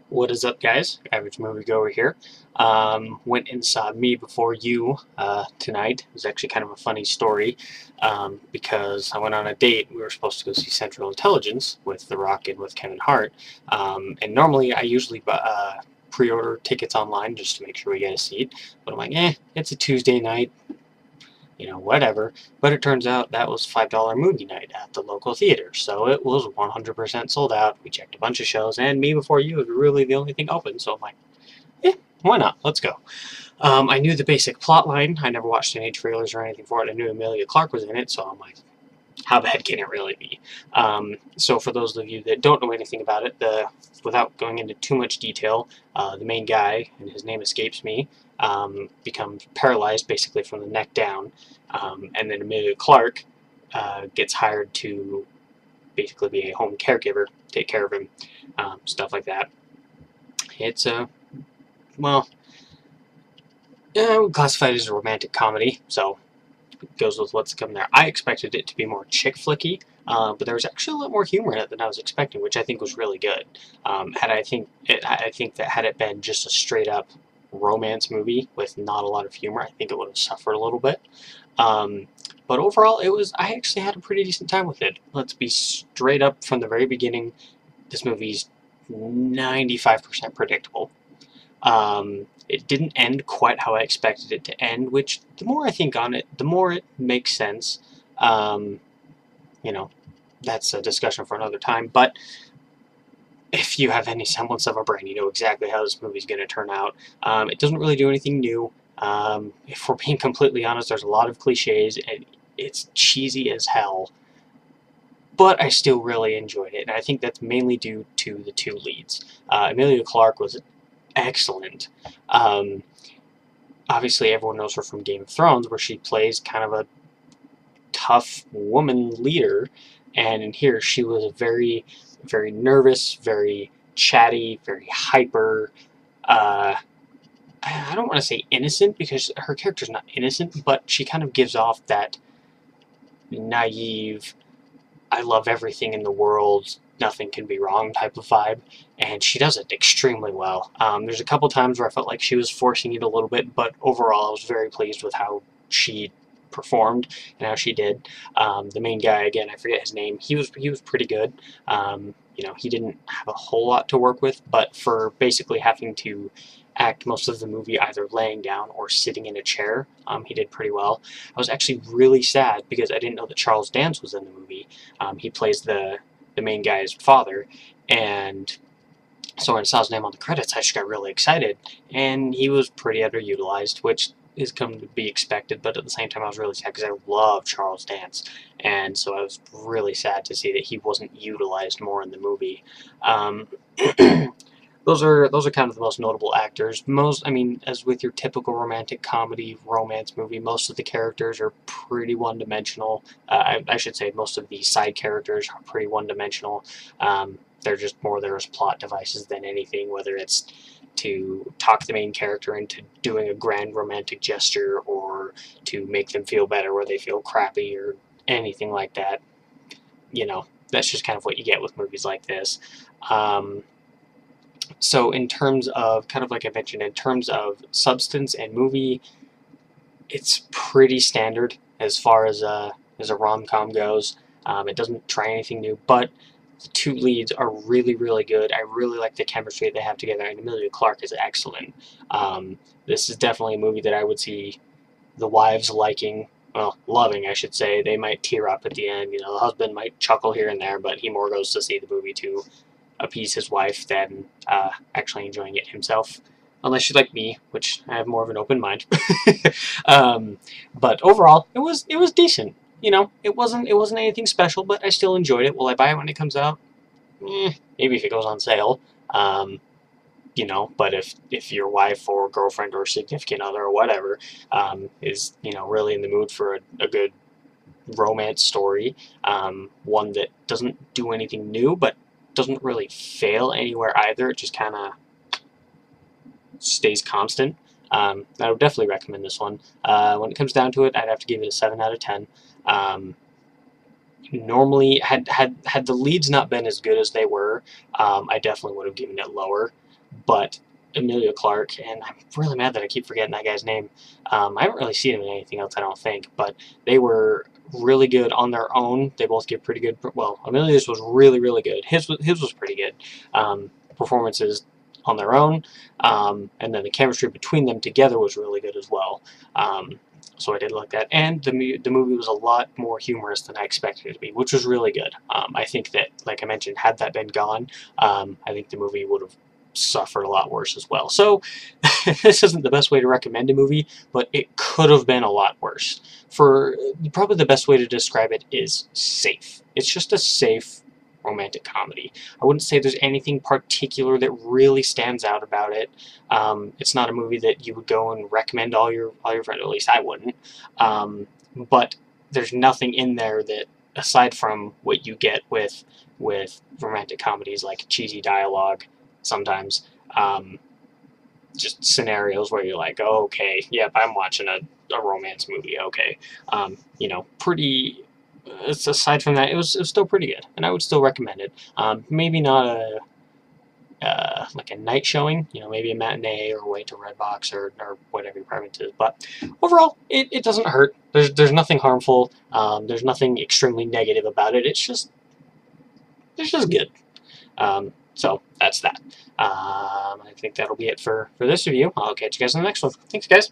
What is up, guys? Average Moviegoer here. Went and saw Me Before You tonight. It was actually kind of a funny story because I went on a date. We were supposed to go see Central Intelligence with The Rock and with Kevin Hart. And normally I usually pre-order tickets online just to make sure we get a seat. But I'm like, it's a Tuesday night, whatever. But it turns out that was $5 movie night at the local theater, so it was 100% sold out. We checked a bunch of shows, and Me Before You was really the only thing open, so I'm like, why not? Let's go. I knew the basic plot line. I never watched any trailers or anything for it. I knew Emilia Clarke was in it, so I'm like, how bad can it really be? So for those of you that don't know anything about it, without going into too much detail, the main guy, and his name escapes me, becomes paralyzed basically from the neck down, and then Emilia Clarke gets hired to basically be a home caregiver, take care of him, stuff like that. It's well, we classify it as a romantic comedy, so it goes with what's coming there. I expected it to be more chick flicky, but there was actually a lot more humor in it than I was expecting, which I think was really good. I think that had it been just a straight up romance movie with not a lot of humor, I think it would have suffered a little bit. But overall, I actually had a pretty decent time with it. Let's be straight up from the very beginning. This movie's 95% predictable. It didn't end quite how I expected it to end, which the more I think on it, the more it makes sense. You know, that's a discussion for another time, but if you have any semblance of a brain, you know exactly how this movie's going to turn out. It doesn't really do anything new. If we're being completely honest, there's a lot of cliches, and it's cheesy as hell, but I still really enjoyed it, and I think that's mainly due to the two leads. Emilia Clarke was excellent. Obviously, everyone knows her from Game of Thrones, where she plays kind of a tough woman leader, and in here she was a very, very nervous, very chatty, very hyper. I don't want to say innocent, because her character's not innocent, but she kind of gives off that naive, I love everything in the world, nothing can be wrong type of vibe, and she does it extremely well. There's a couple times where I felt like she was forcing it a little bit, but overall I was very pleased with how she performed and how she did. The main guy, again, I forget his name, he was pretty good. He didn't have a whole lot to work with, but for basically having to act most of the movie either laying down or sitting in a chair, he did pretty well. I was actually really sad because I didn't know that Charles Dance was in the movie. He plays the main guy's father, and so when I saw his name on the credits, I just got really excited, and he was pretty underutilized, which is come to be expected, but at the same time I was really sad because I love Charles Dance, and so I was really sad to see that he wasn't utilized more in the movie. Those are kind of the most notable actors. As with your typical romantic comedy, romance movie, most of the characters are pretty one-dimensional. I should say most of the side characters are pretty one-dimensional. They're just more there as plot devices than anything, whether it's to talk the main character into doing a grand romantic gesture or to make them feel better where they feel crappy or anything like that. That's just kind of what you get with movies like this. So in terms of, kind of like I mentioned, in terms of substance and movie, it's pretty standard as far as a rom-com goes. It doesn't try anything new, but the two leads are really, really good. I really like the chemistry they have together, and Emilia Clarke is excellent. This is definitely a movie that I would see the wives liking, well, loving, I should say. They might tear up at the end. The husband might chuckle here and there, but he more goes to see the movie to appease his wife than actually enjoying it himself, unless you're like me, which I have more of an open mind. But overall, it was decent. It wasn't anything special, but I still enjoyed it. Will I buy it when it comes out? Maybe if it goes on sale. But if your wife or girlfriend or significant other or whatever is really in the mood for a good romance story, one that doesn't do anything new, but doesn't really fail anywhere either. It just kind of stays constant. I would definitely recommend this one. When it comes down to it, I'd have to give it a 7 out of 10. Normally, had the leads not been as good as they were, I definitely would have given it lower. but Emilia Clarke, and I'm really mad that I keep forgetting that guy's name. I haven't really seen him in anything else, I don't think, but they were really good on their own. They both give pretty good. Well, Emilia's was really, really good. His was pretty good. Performances on their own, and then the chemistry between them together was really good as well. So I did like that, and the movie was a lot more humorous than I expected it to be, which was really good. I think that, like I mentioned, had that been gone, I think the movie would have suffered a lot worse as well. So this isn't the best way to recommend a movie, but it could have been a lot worse. For probably the best way to describe it is safe. It's just a safe romantic comedy. I wouldn't say there's anything particular that really stands out about it. It's not a movie that you would go and recommend all your friends. At least I wouldn't. But there's nothing in there that, aside from what you get with romantic comedies, like cheesy dialogue sometimes, just scenarios where you're like, oh, okay, yep, I'm watching a romance movie. Okay, pretty. Aside from that, it was still pretty good, and I would still recommend it. Maybe not like a night showing, maybe a matinee or wait to Redbox or whatever your preference is. But overall, it doesn't hurt. There's nothing harmful. There's nothing extremely negative about it. It's just good. So that's that. I think that'll be it for this review. I'll catch you guys in the next one. Thanks, guys.